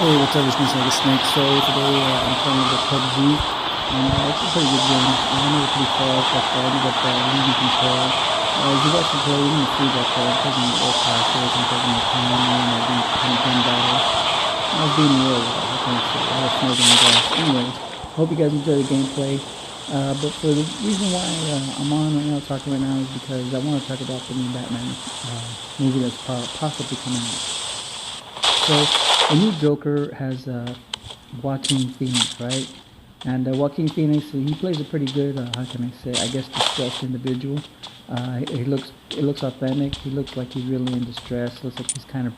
Hey, what's up? It's Mrnakedsnake. So today I'm playing with the PUBG, and it's a pretty good game. I know it's pretty fast, but you got the moving control. As you guys can play, you can see that I'm taking the air passes, I'm taking my time, doing kind of gun battles. I was being real, how can I say? I was smoking the grass. Anyways, hope you guys enjoy the gameplay. But for the reason why I'm on right now, talking right now, is because I want to talk about the new Batman movie that's possibly coming out. So the new Joker has Joaquin Phoenix, right? And Joaquin Phoenix, he plays a pretty good, how can I say, I guess distressed individual. It looks authentic. He looks like he's really in distress. Looks like he's kind of,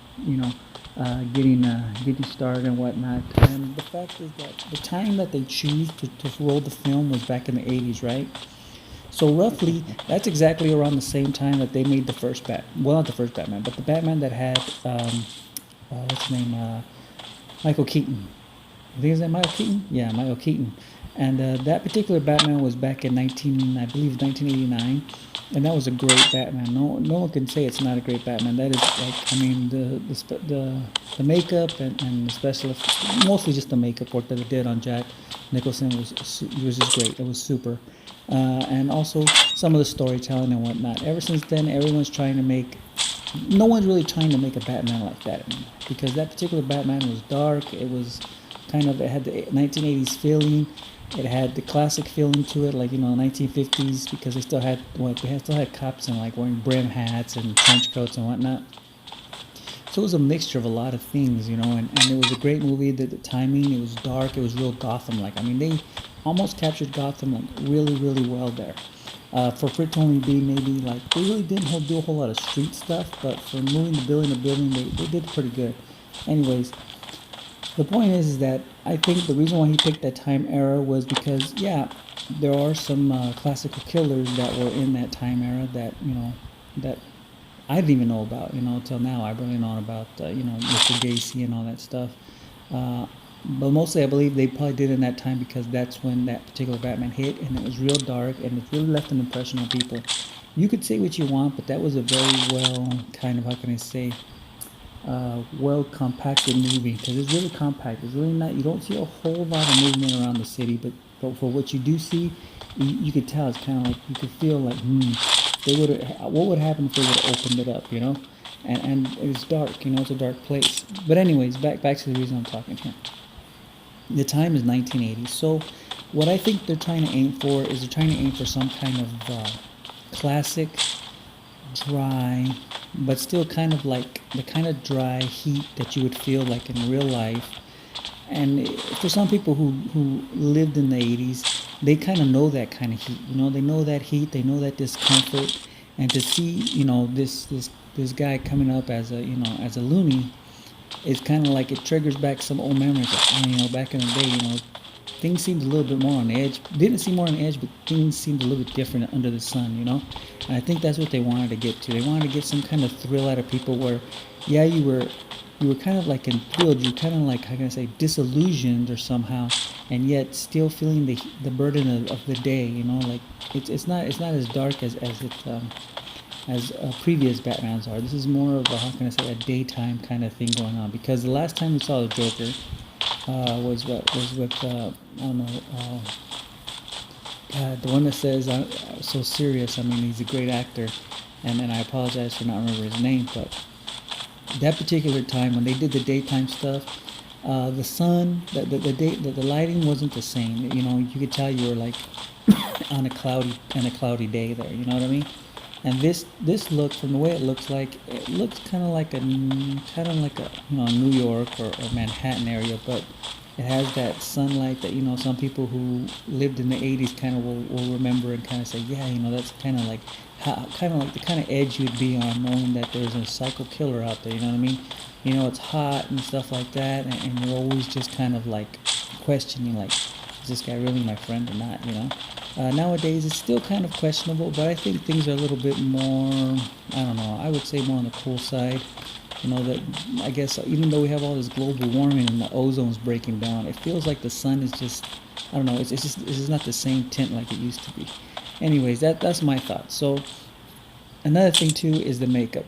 getting started and whatnot. And the fact is that the time that they choose to roll the film was back in the 80s, right? So roughly, that's exactly around the same time that they made the first well, not the first Batman, but the Batman that had what's his name, Michael Keaton. I think his name Michael Keaton. Yeah, Michael Keaton. And that particular Batman was back in 1989, and that was a great Batman. No one can say it's not a great Batman. That is like, I mean, the makeup and the special effects, mostly just the makeup work that it did on Jack Nicholson was just great. It was super. And also some of the storytelling and whatnot. Ever since then, everyone's trying to make. No one's really trying to make a Batman like that anymore, because that particular Batman was dark. It was it had the 1980s feeling. It had the classic feeling to it, like 1950s, because they still had cops and like wearing brim hats and trench coats and whatnot. So it was a mixture of a lot of things, and it was a great movie. The timing, it was dark, it was real Gotham like. I mean, they almost captured Gotham like really, really well there. For it to only be maybe like, they really didn't do a whole lot of street stuff, but for moving the building to building, they did pretty good. Anyways, the point is that I think the reason why he picked that time era was because, yeah, there are some classical killers that were in that time era that I didn't even know about, until now. I really known about, Mr. Gacy and all that stuff. But mostly I believe they probably did in that time because that's when that particular Batman hit, and it was real dark, and it really left an impression on people. You could say what you want, but that was a very well, kind of, how can I say, well compacted movie, because it's really compact. It's really not, you don't see a whole lot of movement around the city, but for what you do see, you could tell it's kind of like, you could feel like, what would happen if they would have opened it up, and it's dark, it's a dark place. But anyways, back to the reason I'm talking here. The time is 1980. So what I think they're trying to aim for is they're trying to aim for some kind of classic, dry, but still kind of like the kind of dry heat that you would feel like in real life. And for some people who lived in the 80s, they kind of know that kind of heat. They know that heat, they know that discomfort. And to see, this guy coming up as a loony, it's kind of like it triggers back some old memories. Like, back in the day, things seemed a little bit more on edge. Didn't seem more on edge, but things seemed a little bit different under the sun, And I think that's what they wanted to get to. They wanted to get some kind of thrill out of people where, yeah, you were kind of like enthralled. You kind of like, how can I say, disillusioned or somehow, and yet still feeling the burden of the day. Like it's not as dark as previous Batmans are. This is more of a, how can I say, a daytime kind of thing going on. Because the last time we saw the Joker was with I don't know, God, the one that says so serious. I mean, he's a great actor, and I apologize for not remembering his name, but that particular time when they did the daytime stuff, the sun, the lighting wasn't the same. You could tell you were like on a cloudy day there. You know what I mean? And this look, from the way it looks kind of like a New York or Manhattan area, but it has that sunlight that some people who lived in the 80s kind of will remember and kind of say, yeah, that's kind of like the kind of edge you'd be on knowing that there's a psycho killer out there. You know what I mean? It's hot and stuff like that, and you're always just kind of like questioning, like, is this guy really my friend or not? Nowadays it's still kind of questionable, but I think things are a little bit more, I don't know, I would say more on the cool side. That I guess even though we have all this global warming and the ozone's breaking down, it feels like the sun is just, I don't know, it's just not the same tint like it used to be. Anyways, that's my thought. So another thing too is the makeup.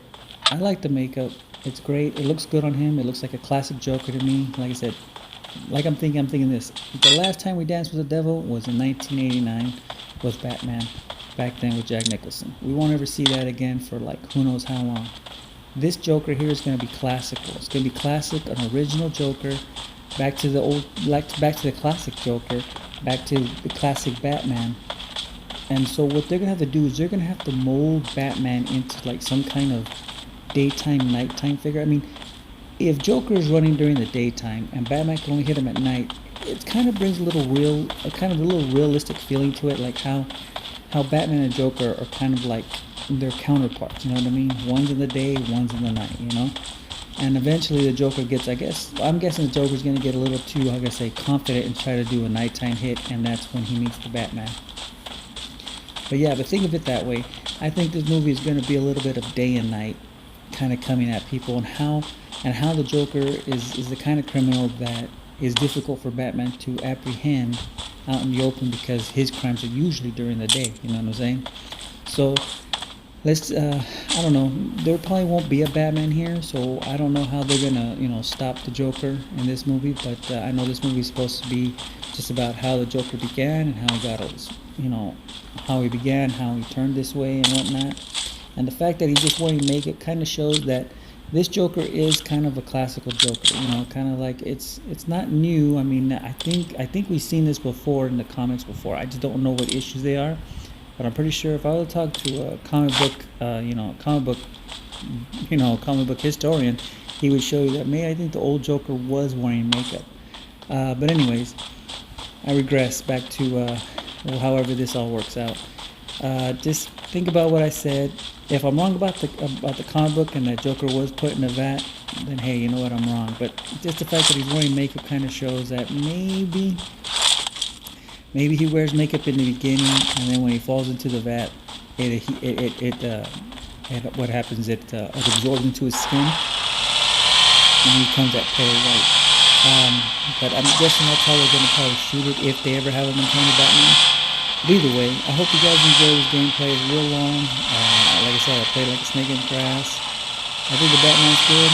I like the makeup. It's great. It looks good on him. It looks like a classic Joker to me. Like I said, I'm thinking this. The last time we danced with the devil was in 1989 with Batman. Back then with Jack Nicholson. We won't ever see that again for like who knows how long. This Joker here is going to be classical. It's going to be classic, an original Joker, back to the back to the classic Joker, back to the classic Batman. And so what they're going to have to do is they're going to have to mold Batman into like some kind of daytime, nighttime figure. I mean, if Joker is running during the daytime and Batman can only hit him at night, it kind of brings a little realistic feeling to it, like how Batman and Joker are kind of like their counterparts, you know what I mean? One's in the day, one's in the night, you know? And eventually the Joker gets, I'm guessing the Joker's going to get a little too, confident and try to do a nighttime hit, and that's when he meets the Batman. But yeah, but think of it that way. I think this movie is going to be a little bit of day and night kind of coming at people, and how the Joker is the kind of criminal that is difficult for Batman to apprehend out in the open because his crimes are usually during the day, you know what I'm saying? So let's I don't know, there probably won't be a Batman here, so I don't know how they're gonna stop the Joker in this movie, but I know this movie is supposed to be just about how the Joker began and how he got his, how he began, how he turned this way and whatnot. And the fact that he's just wearing makeup kind of shows that this Joker is kind of a classical Joker, kind of like it's not new. I mean, I think we've seen this before in the comics before. I just don't know what issues they are, but I'm pretty sure if I were to talk to a comic book historian, he would show you that I think the old Joker was wearing makeup. But anyways, I regress back to however this all works out. Just think about what I said. If I'm wrong about the comic book and that Joker was put in a vat, then hey, you know what, I'm wrong. But just the fact that he's wearing makeup kind of shows that maybe he wears makeup in the beginning, and then when he falls into the vat, what happens? It absorbs into his skin, and he becomes that pale white. But I'm guessing that's how they're going to probably shoot it if they ever have him in Tony Batman. But either way, I hope you guys enjoy this gameplay. It's real long. Like I said, I played like a snake in grass. I think the Batman's good.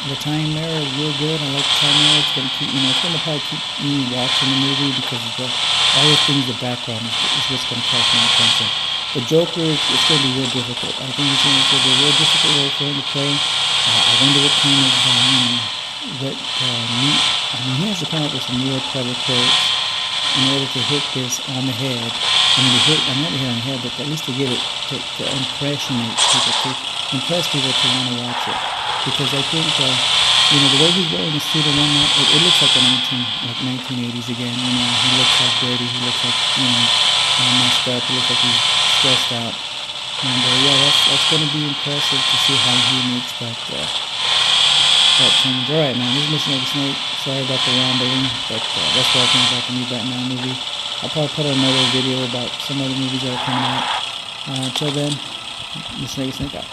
The time there is real good. I like the time there. It's gonna keep, it's gonna probably keep me watching the movie because all the things in the background is what's gonna catch my attention. The Joker, it's gonna be real difficult. I think it's gonna be a real difficult role for him to play. I wonder what kind of he has to come up with some real clever quotes in order to hit this on the head. I mean, not hit on the head, but at least to get it to impressionate people, to impress people to want to watch it. Because I think, the way he's wearing the suit and whatnot, it looks like 1980s again. He looks like dirty. He looks like, messed up. He looks like he's stressed out. And that's going to be impressive to see how he makes that change. All right, man. This is Mrnakedsnake. Sorry about the rambling, but that's what I think about the new Batman movie. I'll probably put out another video about some other movies that are coming out. Until then, Mrnakedsnake out.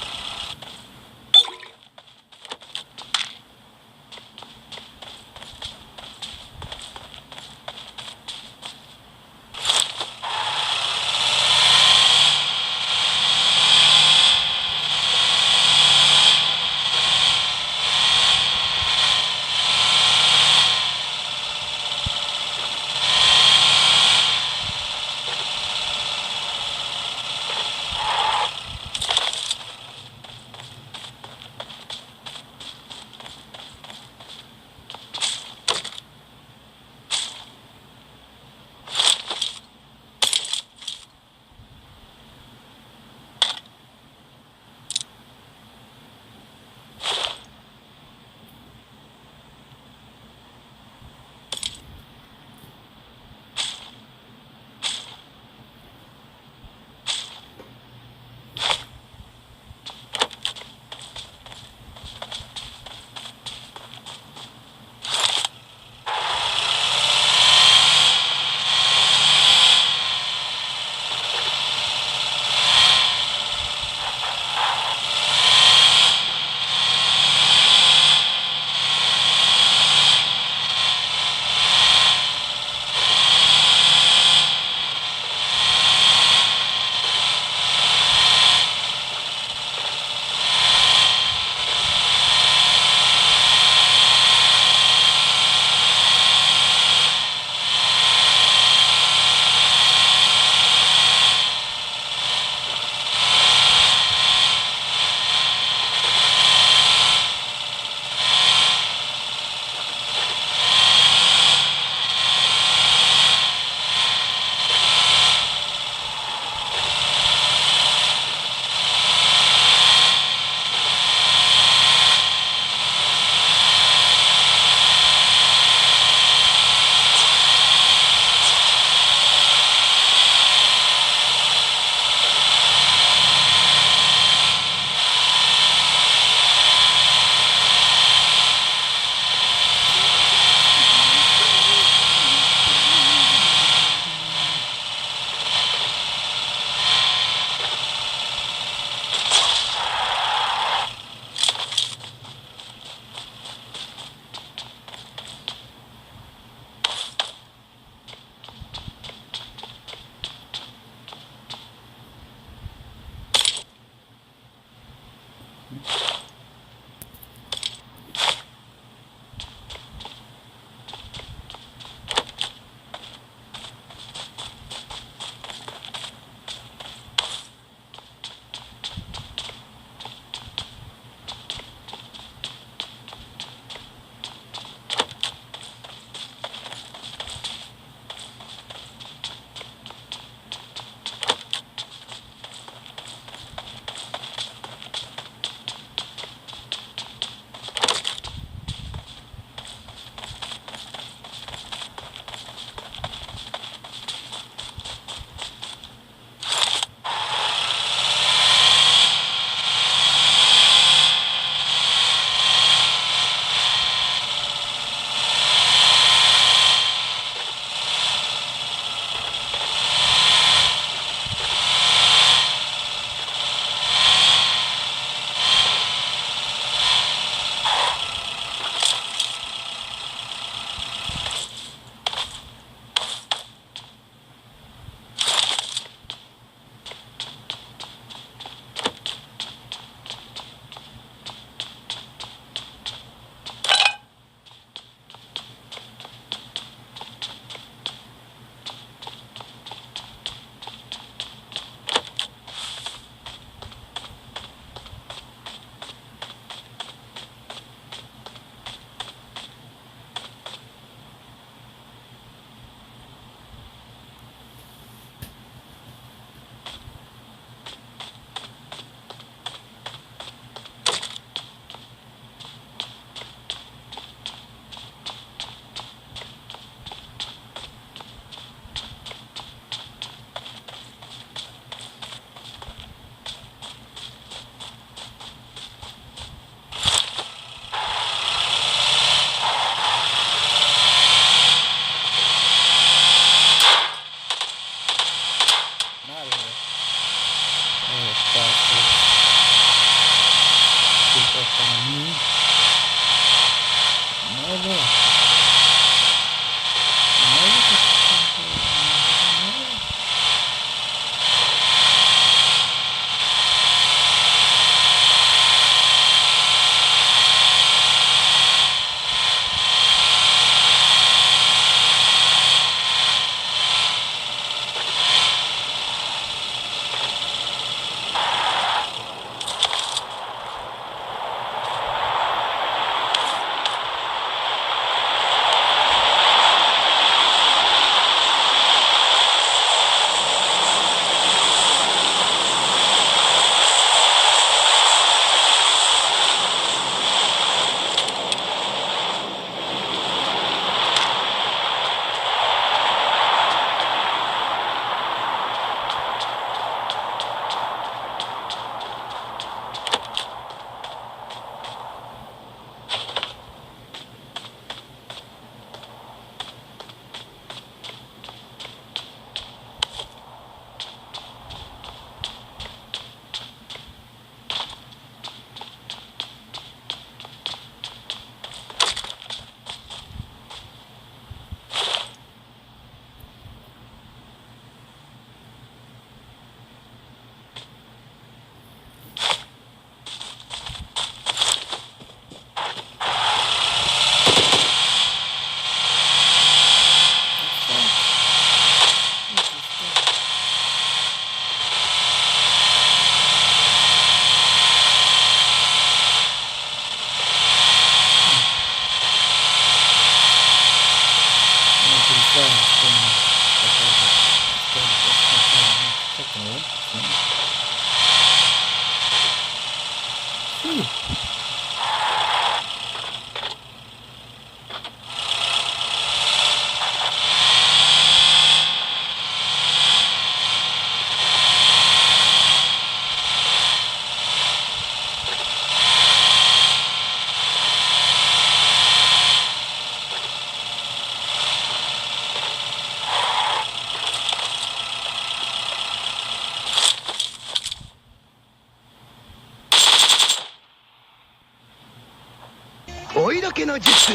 追いだけの術。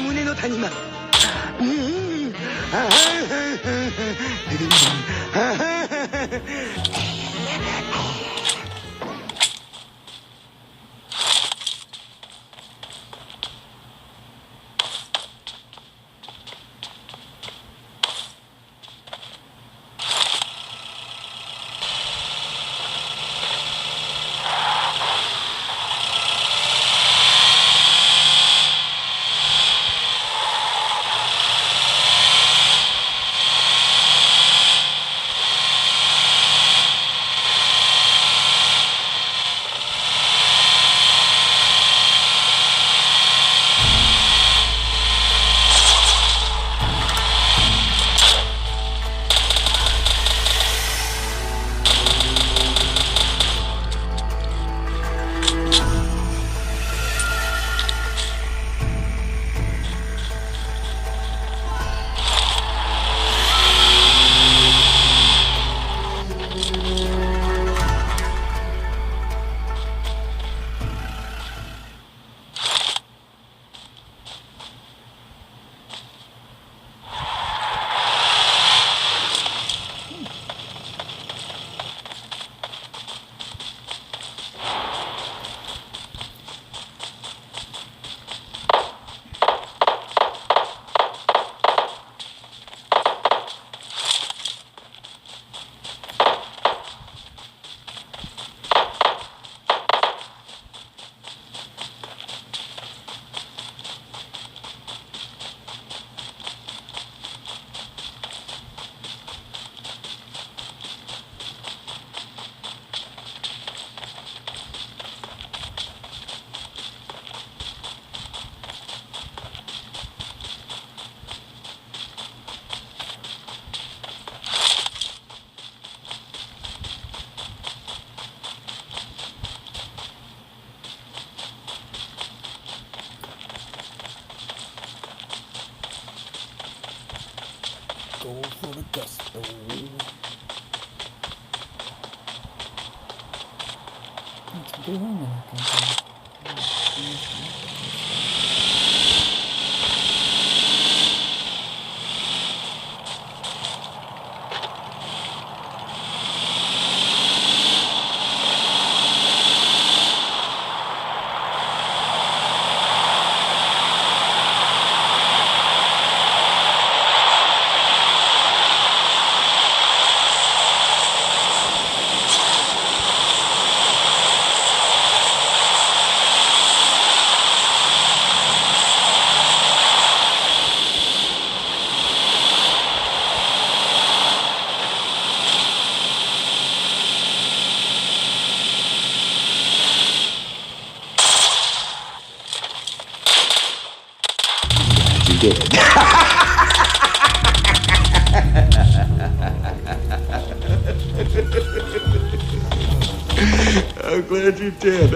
胸の谷間。Go for the gusto. Let's go on You did it. I'm glad you did.